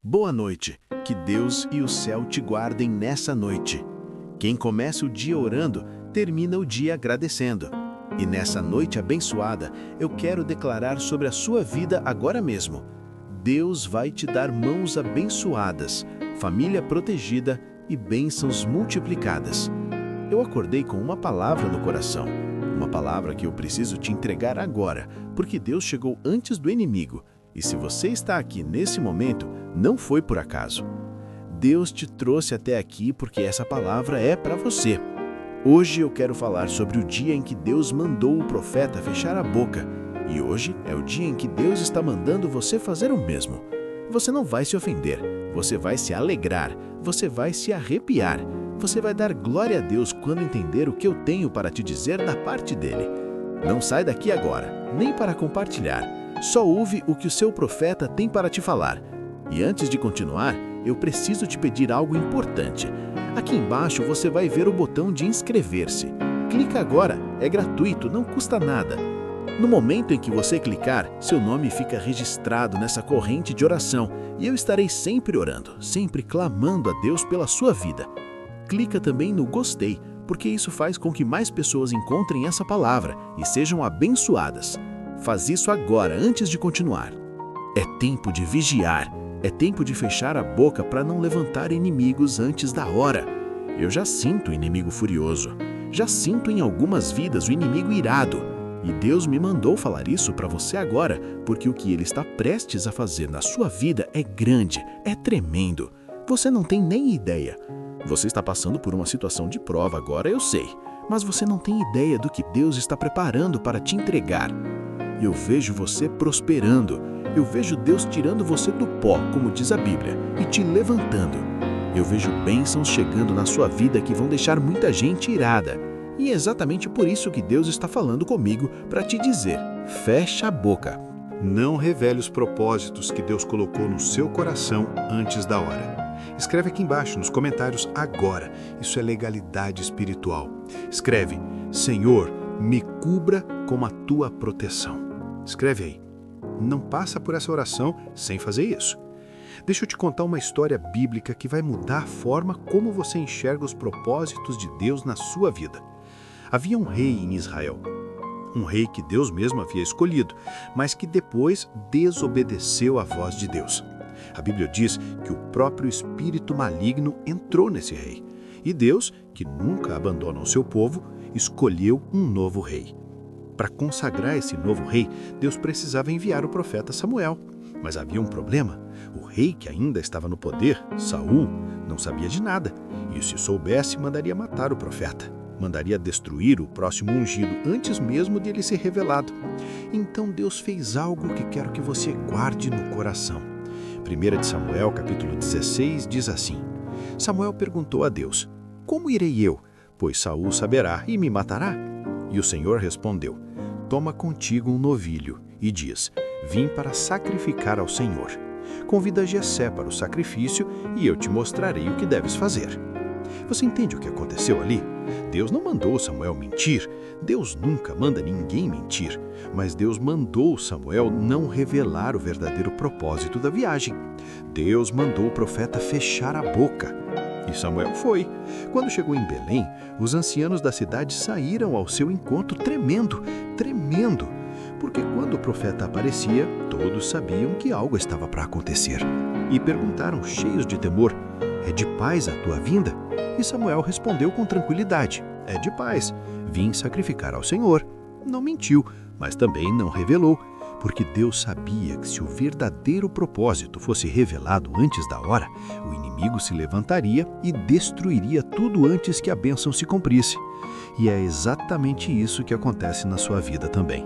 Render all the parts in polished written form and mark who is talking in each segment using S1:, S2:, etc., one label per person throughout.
S1: Boa noite. Que Deus e o céu te guardem nessa noite. Quem começa o dia orando, termina o dia agradecendo. E nessa noite abençoada, eu quero declarar sobre a sua vida agora mesmo. Deus vai te dar mãos abençoadas, família protegida e bênçãos multiplicadas. Eu acordei com uma palavra no coração, uma palavra que eu preciso te entregar agora, porque Deus chegou antes do inimigo. E se você está aqui nesse momento, não foi por acaso. Deus te trouxe até aqui porque essa palavra é para você. Hoje eu quero falar sobre o dia em que Deus mandou o profeta fechar a boca. E hoje é o dia em que Deus está mandando você fazer o mesmo. Você não vai se ofender, você vai se alegrar, você vai se arrepiar. Você vai dar glória a Deus quando entender o que eu tenho para te dizer da parte dele. Não sai daqui agora, nem para compartilhar. Só ouve o que o seu profeta tem para te falar. E antes de continuar, eu preciso te pedir algo importante. Aqui embaixo você vai ver o botão de inscrever-se. Clica agora, é gratuito, não custa nada. No momento em que você clicar, seu nome fica registrado nessa corrente de oração e eu estarei sempre orando, sempre clamando a Deus pela sua vida. Clica também no gostei, porque isso faz com que mais pessoas encontrem essa palavra e sejam abençoadas. Faz isso agora, antes de continuar. É tempo de vigiar, é tempo de fechar a boca para não levantar inimigos antes da hora. Eu já sinto o inimigo furioso, já sinto em algumas vidas o inimigo irado. E Deus me mandou falar isso para você agora, porque o que Ele está prestes a fazer na sua vida é grande, é tremendo. Você não tem nem ideia. Você está passando por uma situação de prova agora, eu sei, mas você não tem ideia do que Deus está preparando para te entregar. Eu vejo você prosperando. Eu vejo Deus tirando você do pó, como diz a Bíblia, e te levantando. Eu vejo bênçãos chegando na sua vida que vão deixar muita gente irada. E é exatamente por isso que Deus está falando comigo para te dizer: fecha a boca.
S2: Não revele os propósitos que Deus colocou no seu coração antes da hora. Escreve aqui embaixo nos comentários agora. Isso é legalidade espiritual. Escreve: Senhor, me cubra com a tua proteção. Escreve aí. Não passa por essa oração sem fazer isso. Deixa eu te contar uma história bíblica que vai mudar a forma como você enxerga os propósitos de Deus na sua vida. Havia um rei em Israel. Um rei que Deus mesmo havia escolhido, mas que depois desobedeceu à voz de Deus. A Bíblia diz que o próprio espírito maligno entrou nesse rei. E Deus, que nunca abandona o seu povo, escolheu um novo rei. Para consagrar esse novo rei, Deus precisava enviar o profeta Samuel. Mas havia um problema. O rei que ainda estava no poder, Saul, não sabia de nada. E se soubesse, mandaria matar o profeta. Mandaria destruir o próximo ungido antes mesmo de ele ser revelado. Então Deus fez algo que quero que você guarde no coração. 1 Samuel, capítulo 16, diz assim: Samuel perguntou a Deus: Como irei eu? Pois Saul saberá e me matará. E o Senhor respondeu: Toma contigo um novilho e diz: Vim para sacrificar ao Senhor. Convida Jessé para o sacrifício e eu te mostrarei o que deves fazer. Você entende o que aconteceu ali? Deus não mandou Samuel mentir. Deus nunca manda ninguém mentir. Mas Deus mandou Samuel não revelar o verdadeiro propósito da viagem. Deus mandou o profeta fechar a boca. E Samuel foi. Quando chegou em Belém, os ancianos da cidade saíram ao seu encontro tremendo, porque quando o profeta aparecia, todos sabiam que algo estava para acontecer. E perguntaram, cheios de temor: É de paz a tua vinda? E Samuel respondeu com tranquilidade: É de paz. Vim sacrificar ao Senhor. Não mentiu, mas também não revelou, porque Deus sabia que se o verdadeiro propósito fosse revelado antes da hora, o inimigo se levantaria e destruiria tudo antes que a bênção se cumprisse. E é exatamente isso que acontece na sua vida também.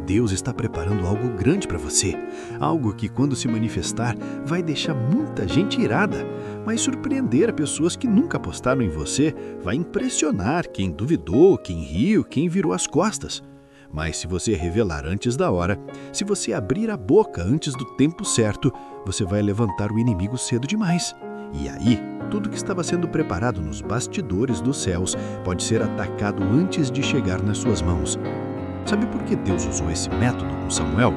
S2: Deus está preparando algo grande para você, algo que, quando se manifestar, vai deixar muita gente irada, mas surpreender pessoas que nunca apostaram em você, vai impressionar quem duvidou, quem riu, quem virou as costas. Mas se você revelar antes da hora, se você abrir a boca antes do tempo certo, você vai levantar o inimigo cedo demais. E aí, tudo que estava sendo preparado nos bastidores dos céus pode ser atacado antes de chegar nas suas mãos. Sabe por que Deus usou esse método com Samuel?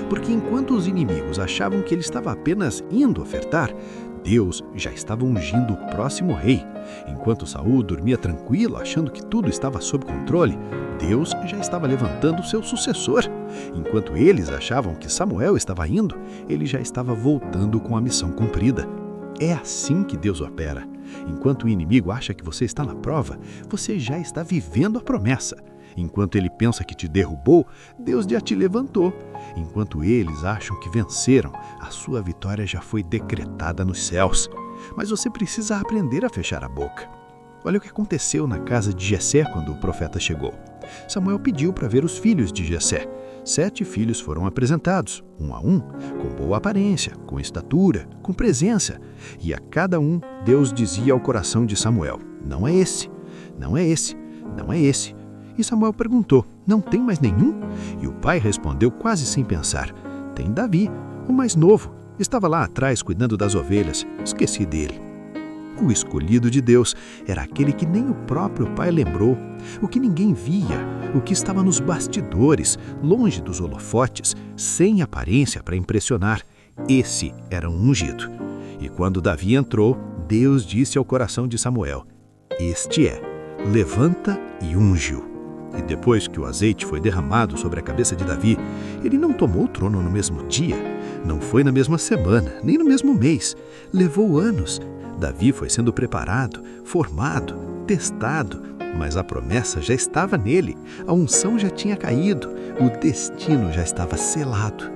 S2: Porque enquanto os inimigos achavam que ele estava apenas indo ofertar, Deus já estava ungindo o próximo rei. Enquanto Saul dormia tranquilo, achando que tudo estava sob controle, Deus já estava levantando o seu sucessor. Enquanto eles achavam que Samuel estava indo, ele já estava voltando com a missão cumprida. É assim que Deus opera. Enquanto o inimigo acha que você está na prova, você já está vivendo a promessa. Enquanto ele pensa que te derrubou, Deus já te levantou. Enquanto eles acham que venceram, a sua vitória já foi decretada nos céus. Mas você precisa aprender a fechar a boca. Olha o que aconteceu na casa de Jessé quando o profeta chegou. Samuel pediu para ver os filhos de Jessé. 7 filhos foram apresentados, um a um, com boa aparência, com estatura, com presença. E a cada um, Deus dizia ao coração de Samuel: não é esse, não é esse, não é esse. E Samuel perguntou: não tem mais nenhum? E o pai respondeu quase sem pensar: tem Davi, o mais novo. Estava lá atrás cuidando das ovelhas. Esqueci dele. O escolhido de Deus era aquele que nem o próprio pai lembrou, o que ninguém via, o que estava nos bastidores, longe dos holofotes, sem aparência para impressionar. Esse era um ungido. E quando Davi entrou, Deus disse ao coração de Samuel: este é, levanta e unge-o. E depois que o azeite foi derramado sobre a cabeça de Davi, ele não tomou o trono no mesmo dia, não foi na mesma semana, nem no mesmo mês. Levou anos. Davi foi sendo preparado, formado, testado, mas a promessa já estava nele, a unção já tinha caído, o destino já estava selado.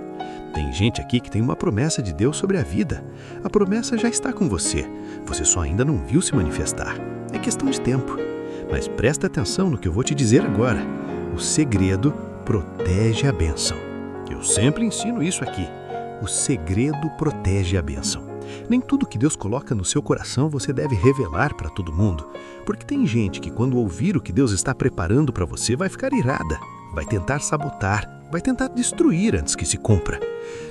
S2: Tem gente aqui que tem uma promessa de Deus sobre a vida. A promessa já está com você, você só ainda não viu se manifestar. É questão de tempo. Mas presta atenção no que eu vou te dizer agora. O segredo protege a bênção. Eu sempre ensino isso aqui. O segredo protege a bênção. Nem tudo que Deus coloca no seu coração você deve revelar para todo mundo, porque tem gente que quando ouvir o que Deus está preparando para você vai ficar irada, vai tentar sabotar, vai tentar destruir antes que se cumpra.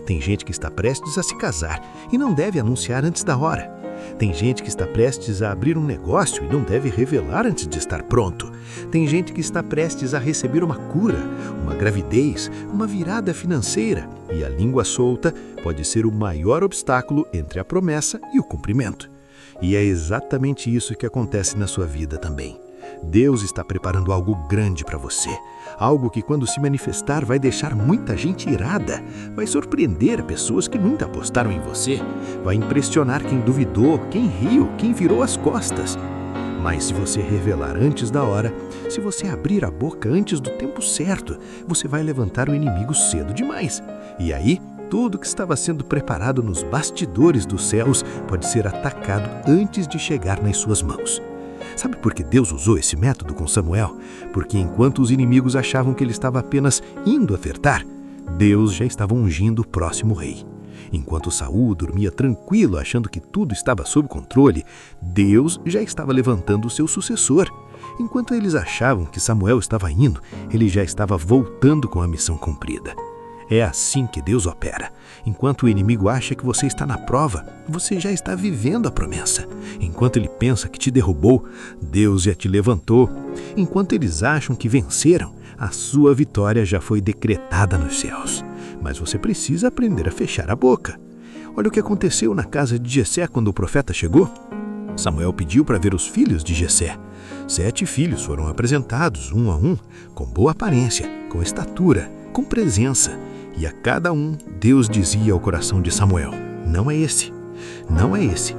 S2: Tem gente que está prestes a se casar e não deve anunciar antes da hora. Tem gente que está prestes a abrir um negócio e não deve revelar antes de estar pronto. Tem gente que está prestes a receber uma cura, uma gravidez, uma virada financeira. E a língua solta pode ser o maior obstáculo entre a promessa e o cumprimento. E é exatamente isso que acontece na sua vida também. Deus está preparando algo grande para você. Algo que quando se manifestar vai deixar muita gente irada. Vai surpreender pessoas que nunca apostaram em você. Vai impressionar quem duvidou, quem riu, quem virou as costas. Mas se você revelar antes da hora, se você abrir a boca antes do tempo certo, você vai levantar o inimigo cedo demais. E aí, tudo que estava sendo preparado nos bastidores dos céus pode ser atacado antes de chegar nas suas mãos. Sabe por que Deus usou esse método com Samuel? Porque enquanto os inimigos achavam que ele estava apenas indo ofertar, Deus já estava ungindo o próximo rei. Enquanto Saul dormia tranquilo achando que tudo estava sob controle, Deus já estava levantando o seu sucessor. Enquanto eles achavam que Samuel estava indo, ele já estava voltando com a missão cumprida. É assim que Deus opera. Enquanto o inimigo acha que você está na prova, você já está vivendo a promessa. Enquanto ele pensa que te derrubou, Deus já te levantou. Enquanto eles acham que venceram, a sua vitória já foi decretada nos céus. Mas você precisa aprender a fechar a boca. Olha o que aconteceu na casa de Jessé quando o profeta chegou. Samuel pediu para ver os filhos de Jessé. 7 filhos foram apresentados, um a um, com boa aparência, com estatura, com presença. E a cada um, Deus dizia ao coração de Samuel: não é esse, não é esse,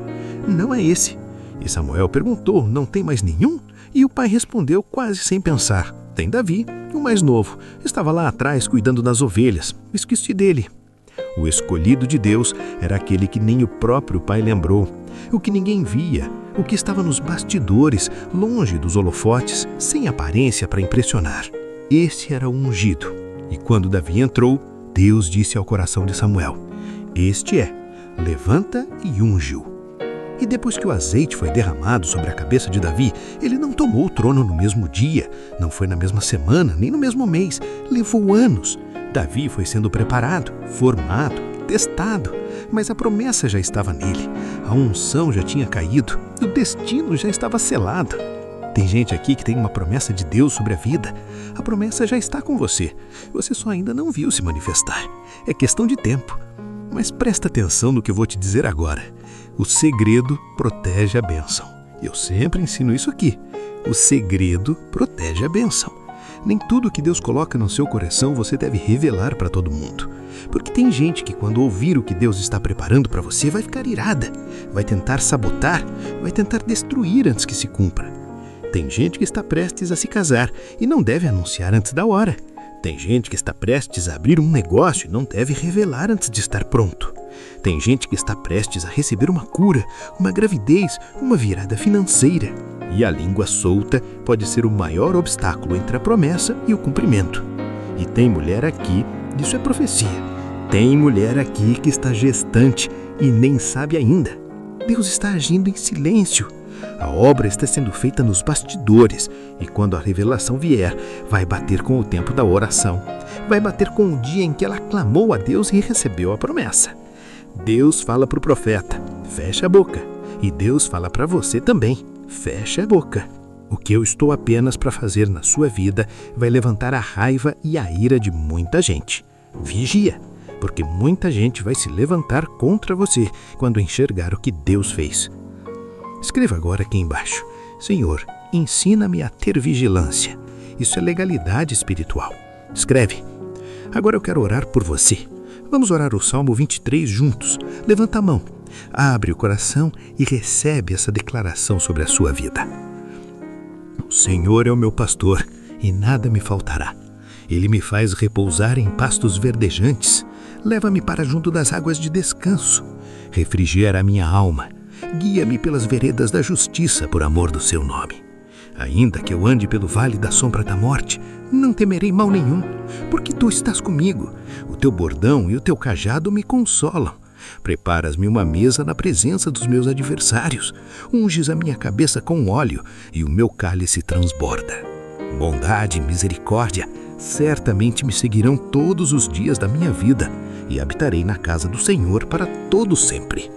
S2: não é esse. E Samuel perguntou: não tem mais nenhum? E o pai respondeu quase sem pensar: tem Davi, o mais novo. Estava lá atrás cuidando das ovelhas. Esqueci dele. O escolhido de Deus era aquele que nem o próprio pai lembrou, o que ninguém via, o que estava nos bastidores, longe dos holofotes, sem aparência para impressionar. Esse era o ungido. E quando Davi entrou, Deus disse ao coração de Samuel: este é, levanta e unge-o. E depois que o azeite foi derramado sobre a cabeça de Davi, ele não tomou o trono no mesmo dia, não foi na mesma semana, nem no mesmo mês, levou anos. Davi foi sendo preparado, formado, testado, mas a promessa já estava nele, a unção já tinha caído, o destino já estava selado. Tem gente aqui que tem uma promessa de Deus sobre a vida. A promessa já está com você. Você só ainda não viu se manifestar. É questão de tempo. Mas presta atenção no que eu vou te dizer agora. O segredo protege a bênção. Eu sempre ensino isso aqui. O segredo protege a bênção. Nem tudo que Deus coloca no seu coração você deve revelar para todo mundo. Porque tem gente que, quando ouvir o que Deus está preparando para você, vai ficar irada, vai tentar sabotar, vai tentar destruir antes que se cumpra. Tem gente que está prestes a se casar e não deve anunciar antes da hora. Tem gente que está prestes a abrir um negócio e não deve revelar antes de estar pronto. Tem gente que está prestes a receber uma cura, uma gravidez, uma virada financeira. E a língua solta pode ser o maior obstáculo entre a promessa e o cumprimento. E tem mulher aqui, isso é profecia, tem mulher aqui que está gestante e nem sabe ainda. Deus está agindo em silêncio. A obra está sendo feita nos bastidores e quando a revelação vier, vai bater com o tempo da oração. Vai bater com o dia em que ela clamou a Deus e recebeu a promessa. Deus fala para o profeta, fecha a boca. E Deus fala para você também, fecha a boca. O que eu estou apenas para fazer na sua vida vai levantar a raiva e a ira de muita gente. Vigia, porque muita gente vai se levantar contra você quando enxergar o que Deus fez. Escreva agora aqui embaixo: Senhor, ensina-me a ter vigilância. Isso é legalidade espiritual. Escreve. Agora eu quero orar por você. Vamos orar o Salmo 23 juntos. Levanta a mão, abre o coração e recebe essa declaração sobre a sua vida. O Senhor é o meu pastor e nada me faltará. Ele me faz repousar em pastos verdejantes. Leva-me para junto das águas de descanso. Refrigera a minha alma. Guia-me pelas veredas da justiça por amor do seu nome. Ainda que eu ande pelo vale da sombra da morte, não temerei mal nenhum, porque tu estás comigo. O teu bordão e o teu cajado me consolam. Preparas-me uma mesa na presença dos meus adversários. Unges a minha cabeça com óleo e o meu cálice transborda. Bondade e misericórdia certamente me seguirão todos os dias da minha vida e habitarei na casa do Senhor para todo sempre.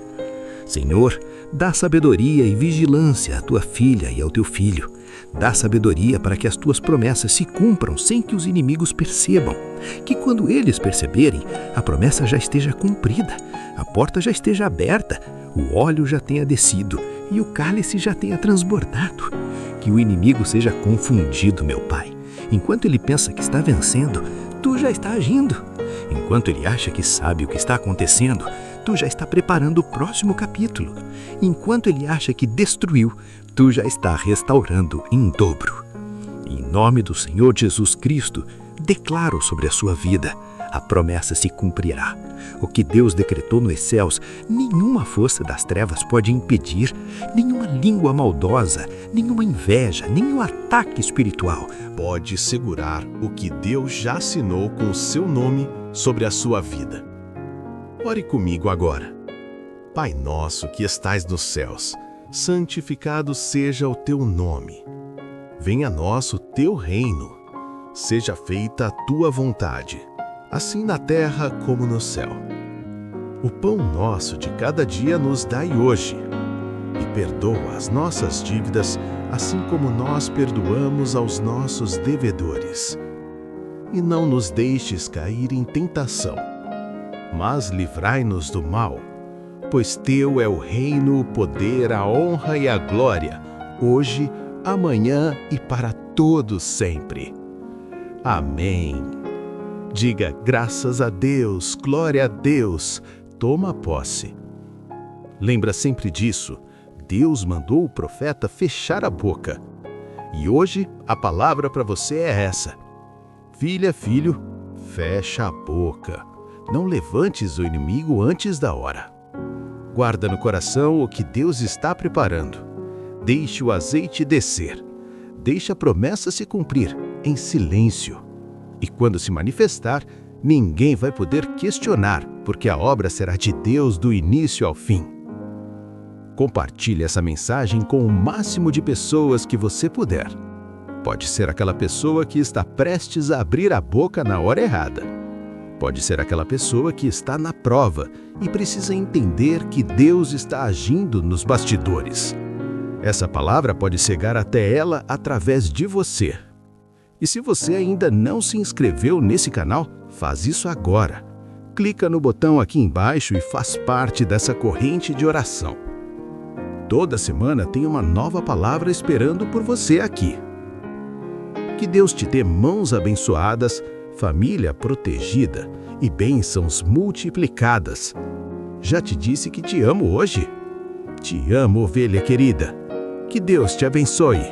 S2: Senhor, dá sabedoria e vigilância à tua filha e ao teu filho. Dá sabedoria para que as tuas promessas se cumpram sem que os inimigos percebam. Que quando eles perceberem, a promessa já esteja cumprida, a porta já esteja aberta, o óleo já tenha descido e o cálice já tenha transbordado. Que o inimigo seja confundido, meu Pai. Enquanto ele pensa que está vencendo, tu já está agindo. Enquanto ele acha que sabe o que está acontecendo, tu já está preparando o próximo capítulo. Enquanto ele acha que destruiu, tu já está restaurando em dobro. Em nome do Senhor Jesus Cristo, declaro sobre a sua vida, a promessa se cumprirá. O que Deus decretou nos céus, nenhuma força das trevas pode impedir, nenhuma língua maldosa, nenhuma inveja, nenhum ataque espiritual
S1: Pode segurar o que Deus já assinou com o seu nome sobre a sua vida. Ore comigo agora. Pai nosso que estais nos céus, santificado seja o teu nome. Venha a nós o teu reino. Seja feita a tua vontade, assim na terra como no céu. O pão nosso de cada dia nos dai hoje. E perdoa as nossas dívidas, assim como nós perdoamos aos nossos devedores. E não nos deixes cair em tentação, mas livrai-nos do mal, pois teu é o reino, o poder, a honra e a glória, hoje, amanhã e para todos sempre. Amém. Diga graças a Deus, glória a Deus, toma posse. Lembra sempre disso, Deus mandou o profeta fechar a boca. E hoje a palavra para você é essa. Filha, filho, fecha a boca. Não levantes o inimigo antes da hora. Guarda no coração o que Deus está preparando. Deixe o azeite descer. Deixe a promessa se cumprir em silêncio. E quando se manifestar, ninguém vai poder questionar, porque a obra será de Deus do início ao fim. Compartilhe essa mensagem com o máximo de pessoas que você puder. Pode ser aquela pessoa que está prestes a abrir a boca na hora errada. Pode ser aquela pessoa que está na prova e precisa entender que Deus está agindo nos bastidores.
S3: Essa palavra pode chegar até ela através de você. E se você ainda não se inscreveu nesse canal, faz isso agora. Clica no botão aqui embaixo e faz parte dessa corrente de oração. Toda semana tem uma nova palavra esperando por você aqui. Que Deus te dê mãos abençoadas, família protegida e bênçãos multiplicadas. Já te disse que te amo hoje? Te amo, ovelha querida. Que Deus te abençoe.